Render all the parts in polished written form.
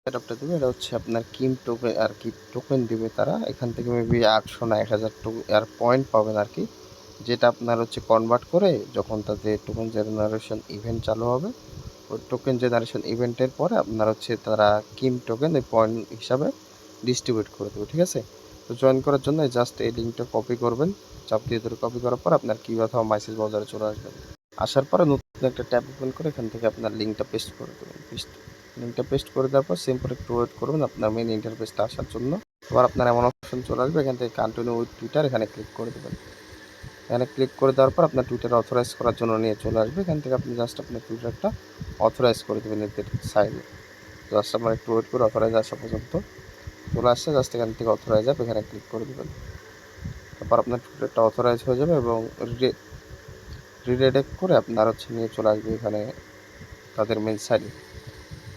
সেটআপটা দিবে এটা হচ্ছে আপনার কিম টোকেন আর কি টোকেন দিবে তারা। এখান থেকে মেবি 800 না 1000 আর পয়েন্ট পাবেন আর কি, যেটা আপনার হচ্ছে কনভার্ট করে যখন তাদের টোকেন জেনারেশন ইভেন্ট চালু হবে, ওই টোকেন জেনারেশন ইভেন্টের পরে আপনার হচ্ছে তারা কিম টোকেন এই পয়েন্ট হিসাবে ডিস্ট্রিবিউট করে দেবে। ঠিক আছে, তো জয়েন করার জন্য জাস্ট এই লিঙ্কটা কপি করবেন, চাপ দিয়ে ধরে কপি করার পর আপনার কিউ অথবা মাইসেজ ব্রাউজারে চলে আসবেন। আসার পরে নতুন একটা ট্যাব ওপেন করে এখান থেকে আপনার লিঙ্কটা পেস্ট করে দেবেন। লিঙ্কটা পেস্ট করে দেওয়ার পর সিম্পল একটু ওয়েট করবেন আপনার মেইন ইন্টারফেসটা আসার জন্য। এবার আপনার এমন অপশন চলে আসবে, এখান থেকে কন্টিনিউ উইথ টুইটার এখানে ক্লিক করে দেবেন। এখানে ক্লিক করে দেওয়ার পর আপনার টুইটার অথরাইজ করার জন্য নিয়ে চলে আসবে। এখান থেকে আপনি জাস্ট আপনার টুইটারটা অথরাইজ করে দেবেন এদের সাইডে। জাস্ট আপনার একটু ওয়েট করে অথরাইজ আসা পর্যন্ত চলে আসছে, জাস্ট এখান থেকে অথরাইজ অ্যাপ এখানে ক্লিক করে দেবেন। তারপর আপনার টুইটারটা অথরাইজ হয়ে যাবে এবং রিডাইরেক্ট করে আপনার হচ্ছে নিয়ে চলে আসবে এখানে তাদের মেইন সাইডে।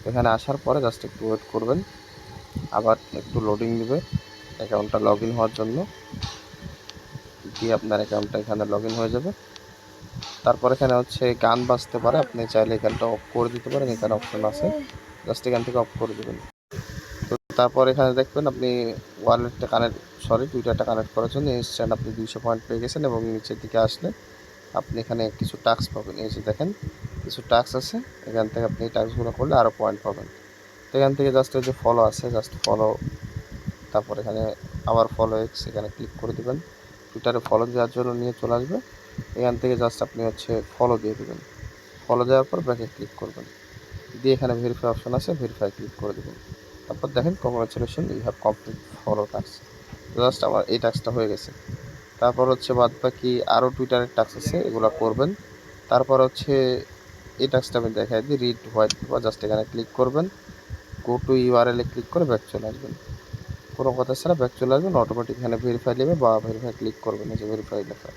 এখানে আসার পরে জাস্ট একটু ওয়েট করবেন, আবার একটু লোডিং দিবে অ্যাকাউন্টটা লগ ইন হওয়ার জন্য। দিয়ে আপনার অ্যাকাউন্টটা এখানে লগ ইন হয়ে যাবে। তারপর এখানে হচ্ছে গান বাজতে পারে, আপনি চাইলে এখানটা অফ করে দিতে পারেন, এখানে অপশন আছে, জাস্ট এখান থেকে অফ করে দেবেন। তো তারপর এখানে দেখবেন আপনি ওয়ালেটটা টুইটারটা কানেক্ট করার জন্য ইনস্ট্যান্ট আপনি 200 পয়েন্ট পেয়ে গেছেন। এবং নিচের দিকে আসলে আপনি এখানে কিছু টাস্ক পাবেন, এই যে দেখেন কিছু টাস্ক আছে, এখান থেকে আপনি এই টাস্কগুলো করলে আরও পয়েন্ট পাবেন। তো এখান থেকে জাস্ট ওই যে ফলো আছে, জাস্ট ফলো, তারপর এখানে আবার ফলো এক্স এখানে ক্লিক করে দেবেন। টুইটারে ফলো দেওয়ার জন্য নিয়ে চলে আসবে। এখান থেকে জাস্ট আপনি হচ্ছে ফলো দিয়ে দেবেন। ফলো দেওয়ার পর ব্যাকে ক্লিক করবেন, দিয়ে এখানে ভেরিফাই অপশন আছে, ভেরিফাই ক্লিক করে দেবেন। তারপর দেখেন congratulation you have complete follow task. Just আমার এই টাস্কটা হয়ে গেছে। তারপর হচ্ছে বাদ বাকি আরও টুইটারের টাস্ক আছে, এগুলো করবেন। তারপর হচ্ছে এই টাস্কটা আমি দেখাই দিই, রিড হোয়াইট পেপার, জাস্ট এখানে ক্লিক করবেন, go to URL A click করে ব্যাক চলে আসবেন। কোনো কথা ছাড়া ব্যাক চলে আসবেন, অটোমেটিক এখানে ভেরিফাই নেবে বা ভেরিফাই ক্লিক করবেন, এই যে ভেরিফাই লেখা,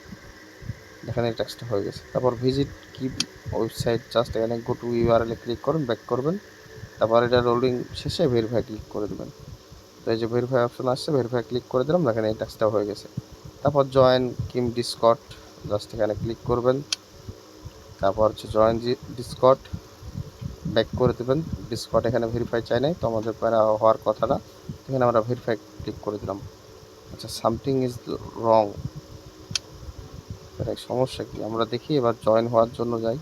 এখানে এই টাস্কটা হয়ে গেছে। তারপর ভিজিট কি ওয়েবসাইট, জাস্ট এখানে go to URL A click করুন, ব্যাক করবেন। তারপর এটা রোলিং শেষে ভেরিফাই ক্লিক করে দেবেন। তো এই যে ভেরিফাই অপশন আসছে, ভেরিফাই ক্লিক করে দিলাম, দেখেন এই টাস্কটা হয়ে গেছে। তারপর জয়েন কিম ডিসকর্ড, জাস্ট এখানে ক্লিক করবেন। তারপর হচ্ছে জয়েন ডিসকর্ড, ব্যাক করে দেবেন। ডিসকর্ড এখানে ভেরিফাই চাই নাই, তো আমাদের প্যারা হওয়ার কথা না, এখানে আমরা ভেরিফাই ক্লিক করে দিলাম। আচ্ছা, সামথিং ইজ রং, এটাই সমস্যা কি আমরা দেখি। এবার জয়েন হওয়ার জন্য যাই,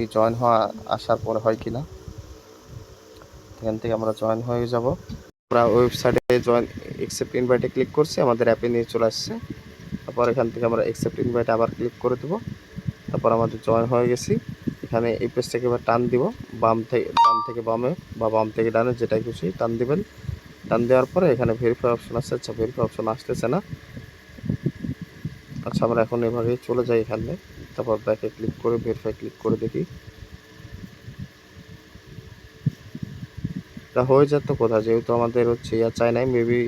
এই জয়েন হওয়া আসার পরে হয় কি না, এখান থেকে আমরা জয়েন হয়ে যাব। আমরা ওয়েবসাইটে জয়েন অ্যাকসেপ্ট ইনভাইটে ক্লিক করছি, আমাদের অ্যাপে নিয়ে চলে আসছে। তারপর এখান থেকে আমরা অ্যাকসেপ্ট ইনভাইটে আবার ক্লিক করে দেবো। তারপর আমাদের জয়েন হয়ে গেছি। এখানে এই পেজ থেকে এবার টান দিব, ডান থেকে বামে বা বাম থেকে ডানে, যেটাই খুশি টান দিবেন। টান দেওয়ার পরে এখানে ভেরিফাই অপশন আছে, আচ্ছা ভেরিফাই অপশন আসতেছে না। আচ্ছা, আমরা এখন এভাবে চলে যাই এখানে, তারপর ব্যাকে ক্লিক করে ভেরিফাই ক্লিক করে দেখি। এটা হয়ে যেত কোথায়, যেহেতু আমাদের হচ্ছে চাই নাই, মেবি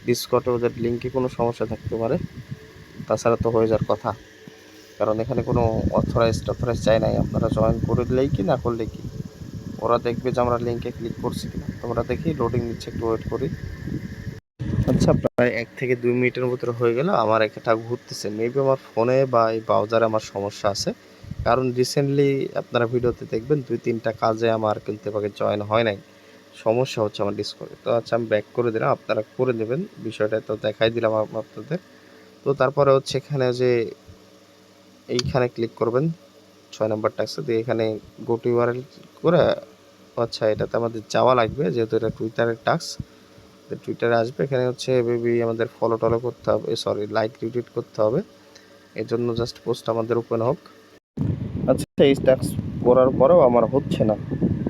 ডিসকর্ডে ওদের লিঙ্কে কোনো সমস্যা থাকতে পারে, তাছাড়া তো হয়ে যাওয়ার কথা। কারণ এখানে কোনো অথরাইজ চাই নাই, আপনারা জয়েন করে দিলেই কি না করলে কি, ওরা দেখবে যে আমরা লিঙ্কে ক্লিক করছি কিনা। তোমরা দেখি লোডিং নিচ্ছে, একটু ওয়েট করি। আচ্ছা, প্রায় 1 থেকে 2 মিনিটের ভিতরে হয়ে গেল। আমার একটা ঘুরতেছে, মেবি আমার ফোনে বা এই ব্রাউজারে আমার সমস্যা আছে। কারণ রিসেন্টলি আপনারা ভিডিওতে দেখবেন 2-3টা কাজে আমার কিন্তু এভাবে জয়েন হয় নাই, সমস্যা হচ্ছে আমার ডিসকর্ডে। তো আচ্ছা, আমি ব্যাক করে দিলাম, আপনারা করে দেবেন বিষয়টা, তো দেখাই দিলাম আপনাদের। তো তারপরে হচ্ছে এখানে যে এইখানে ক্লিক করবেন 6 নম্বর টাস্কে, দিয়ে এখানে গো টু ইউআরএল করে, আচ্ছা এটাতে আমাদের যাওয়া লাগবে যেহেতু এটা টুইটারের টাস্ক, টুইটারে আসবে। এখানে হচ্ছে বেবি আমাদের ফলো টলো করতে হবে, সরি লাইক রিটুইট করতে হবে, এর জন্য জাস্ট পোস্ট আমাদের ওপেন হোক। আচ্ছা, এই টাস্ক করার পরেও আমার হচ্ছে না,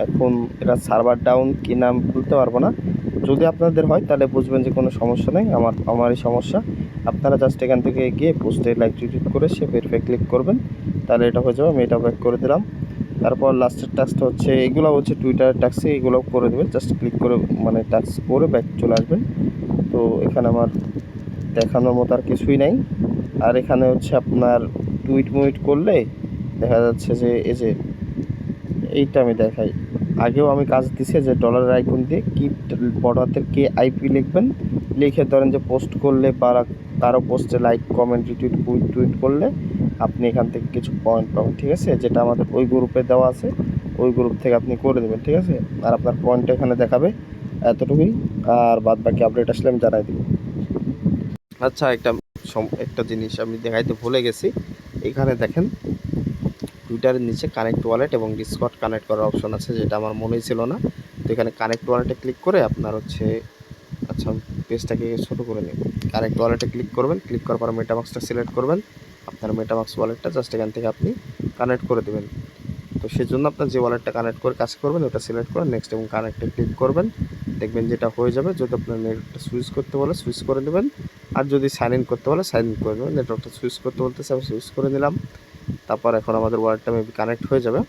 এখন এটা সার্ভার ডাউন কি নাম বলতে পারবো না। যদি আপনাদের হয় তাহলে বুঝবেন যে কোনো সমস্যা নেই, আমারই সমস্যা। আপনারা জাস্ট এখান থেকে গিয়ে পোস্টে লাইক রিটুইট করে সে ভেরিফাই ক্লিক করবেন, তাহলে এটা হয়ে যাবে। আমি এটা ব্যাক করে দিলাম। তারপর লাস্টের টাস্কটা হচ্ছে এগুলো হচ্ছে টুইটারের টাস্কে, এগুলো করে দেবেন, জাস্ট ক্লিক করে মানে টাস্ক করে ব্যাক চলে আসবেন। তো এখানে আমার দেখানোর মতো আর কিছুই নাই। আর এখানে হচ্ছে আপনার টুইট করলে দেখা যাচ্ছে যে এই যে এইটা আমি দেখাই, আগেও আমি কাজ দিছি যে ডলারের আইকন দিয়ে কি বড় হাতের KIP লিখবেন, লিখে ধরেন যে পোস্ট করলে বা কারো পোস্টে লাইক কমেন্ট রিটুইট টুইট করলে আপনি এখান থেকে কিছু পয়েন্ট পাবেন। ঠিক আছে, যেটা আমাদের ওই গ্রুপে দেওয়া আছে, ওই গ্রুপ থেকে আপনি করে দেবেন। ঠিক আছে, আর আপনার পয়েন্ট এখানে দেখাবে, এতটুকুই, আর বাদ বাকি আপডেট আসলে আমি জানাই দিব। আচ্ছা, একটা জিনিস আমি দেখাইতে ভুলে গেছি। এখানে দেখেন টুইটারের নিচে কানেক্ট ওয়ালেট এবং ডিসকর্ড কানেক্ট করার অপশন আছে, যেটা আমার মনেই ছিল না। তো এখানে কানেক্ট ওয়ালেটে ক্লিক করে আপনার হচ্ছে, আচ্ছা পেজটাকে ছোটো করে নিন। কানেক্ট ওয়ালেটে ক্লিক করবেন, ক্লিক করার পর মেটামাক্সটা সিলেক্ট করবেন। আপনার মেটামাক্স ওয়ালেটটা জাস্ট এখান থেকে আপনি কানেক্ট করে দেবেন। তো সেজন্য আপনার যে ওয়ালেটটা কানেক্ট করে কাজ করবেন ওটা সিলেক্ট করে নেক্সট এবং কানেক্টে ক্লিক করবেন। দেখবেন যেটা হয়ে যাবে। যদি আপনার নেটওয়ার্কটা সুইচ করতে বলে সুইচ করে দেবেন, আর যদি সাইন ইন করতে বলে সাইন ইন করে দেবেন। নেটওয়ার্কটা সুইচ করতে বলতেছে, আমি সুইচ করে নিলাম। তারপর এখন আমাদের ওয়ালেটটা মেবি কানেক্ট হয়ে যাবে।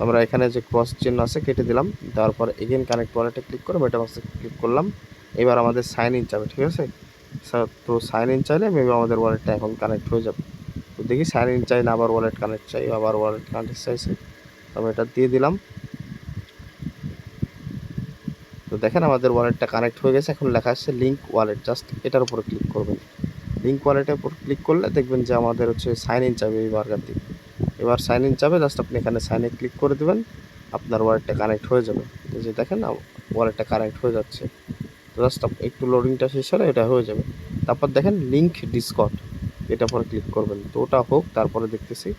আমরা এখানে যে ক্রস চিহ্ন আছে কেটে দিলাম, দেওয়ার পর এগেন কানেক্ট ওয়ালেটে ক্লিক করে মেটামাক্সে ক্লিক করলাম। এবার আমাদের সাইন ইন চাবে, ঠিক আছে। তো সাইন ইন চাইলে মেবি আমাদের ওয়ালেটটা এখন কানেক্ট হয়ে যাবে। তো দেখি সাইন ইন চাই না আবার ওয়ালেট কানেক্ট চাই, আবার ওয়ালেট কানেক্ট চাইছে, আমি এটা দিয়ে দিলাম। তো দেখেন আমাদের ওয়ালেটটা কানেক্ট হয়ে গেছে। এখন লেখা আসছে লিঙ্ক ওয়ালেট, জাস্ট এটার উপরে ক্লিক করবেন। লিঙ্ক ওয়ালেটের উপর ক্লিক করলে দেখবেন যে আমাদের হচ্ছে সাইন ইন চাবে। এবার সাইন ইন চাবে, জাস্ট আপনি এখানে সাইন ইন ক্লিক করে দেবেন, আপনার ওয়ালেটটা কানেক্ট হয়ে যাবে। এই যে দেখেন ওয়ালেটটা কানেক্ট হয়ে যাচ্ছে। তো জাস্ট একটু লোডিংটা শেষ হলে এটা হয়ে যাবে। তারপর দেখেন লিঙ্ক ডিসকর্ড, এটা পরে ক্লিক করবেন। তো ওটা হোক, তারপরে দেখতেছি।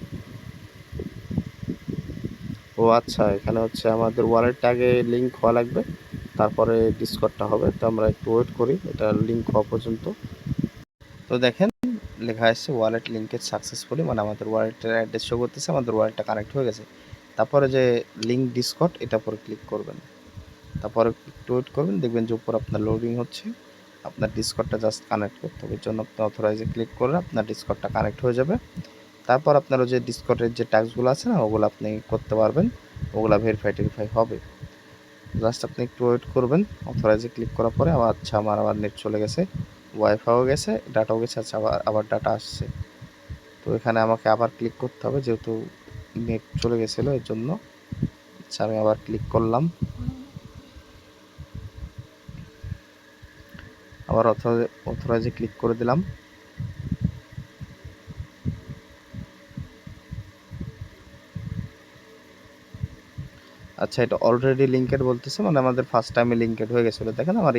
ও আচ্ছা, এখানে হচ্ছে আমাদের ওয়ালেটটা আগে লিঙ্ক হওয়া লাগবে, তারপরে ডিসকর্ডটা হবে। তো আমরা একটু ওয়েট করি এটা লিঙ্ক হওয়া পর্যন্ত। তো দেখেন লেখা আসছে ওয়ালেট লিঙ্কেজ সাকসেসফুলি, মানে আমাদের ওয়ালেটের অ্যাড্রেস শো করতেছে, আমাদের ওয়ালেটটা কানেক্ট হয়ে গেছে। তারপরে যে লিঙ্ক ডিসকর্ড, এটা পরে ক্লিক করবেন। তারপরে একটু ওয়েট করবেন, দেখবেন যে উপর আপনার লোডিং হচ্ছে। আপনার ডিসকর্ডটা জাস্ট কানেক্ট করতে হবে, এর জন্য আপনি অথরাইজে ক্লিক করলে আপনার ডিসকর্ডটা কানেক্ট হয়ে যাবে। তারপর আপনারও যে ডিসকর্ডের যে টাস্কগুলো আছে না, ওগুলো আপনি করতে পারবেন, ওগুলো ভেরিফাই হবে। জাস্ট আপনি একটু ওয়েট করবেন। অথরাইজে ক্লিক করার পরে আচ্ছা আমার আবার নেট চলে গেছে, ওয়াইফাইও গেছে, ডাটাও গেছে। আচ্ছা আবার ডাটা আসছে। তো এখানে আমাকে আবার ক্লিক করতে হবে, যেহেতু নেট চলে গেছিলো এর জন্য। আচ্ছা আমি আবার ক্লিক করলাম, আবার অথরাইজে ক্লিক করে দিলাম। আচ্ছা, এটা অলরেডি লিঙ্কেড বলতেছে, মানে আমাদের ফার্স্ট টাইমে লিঙ্কেড হয়ে গেছিলো। দেখেন আমার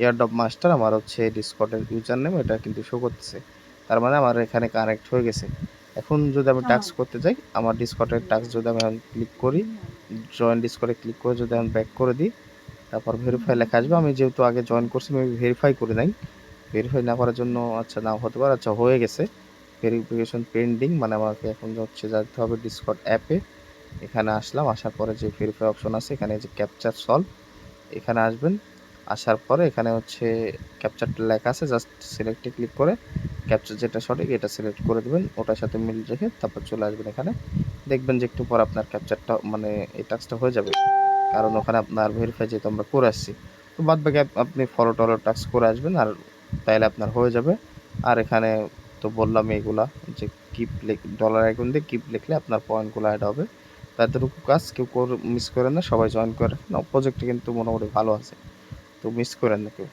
ইয়ারডপ মাস্টার, আমার হচ্ছে ডিসকর্ডের ইউজার নেম, এটা কিন্তু শো করতেছে। তার মানে আমার এখানে কানেক্ট হয়ে গেছে। এখন যদি আমি টাস্ক করতে যাই, আমার ডিসকর্ডের টাস্ক যদি আমি এখন ক্লিক করি, জয়েন ডিসকর্ডে ক্লিক করে যদি আমি ব্যাক করে দিই, তারপর ভেরিফাই লেখা আসবে। আমি যেহেতু আগে জয়েন করছি, আমি ভেরিফাই করে নাই। ভেরিফাই না করার জন্য আচ্ছা নাও হতে পারে। আচ্ছা হয়ে গেছে, ভেরিফিকেশন পেন্ডিং, মানে আমাকে এখন হচ্ছে যেতে হবে ডিসকর্ড অ্যাপে। এখানে আসলাম, আসার পরে যে ভেরিফাই অপশন আছে, এখানে যে ক্যাপচার সলভ, এখানে আসবেন। আসার পরে এখানে হচ্ছে ক্যাপচারটা লেখা আছে, জাস্ট সিলেক্টে ক্লিক করে ক্যাপচার যেটা সঠিক এটা সিলেক্ট করে দেবেন, ওটার সাথে মিল রেখে তারপর চলে আসবেন এখানে। দেখবেন যে একটু পর আপনার ক্যাপচারটা মানে এই টাস্কটা হয়ে যাবে, কারণ ওখানে আপনার ভেরিফাই যেহেতু আমরা করে আসছি। তো বাদ বাকি আপনি ফলো টলো টাস্ক করে আসবেন, আর তাইলে আপনার হয়ে যাবে। আর এখানে তো বললাম এইগুলা, যে কিপ ডলার আইকন দিয়ে কিপ লিখলে আপনার পয়েন্টগুলো অ্যাড হবে। এতটুকু কাজ কেউ মিস করেন না, সবাই জয়েন করে রাখেন। প্রজেক্টটা কিন্তু মোটামুটি ভালো আছে, তো মিস করেন না কেউ।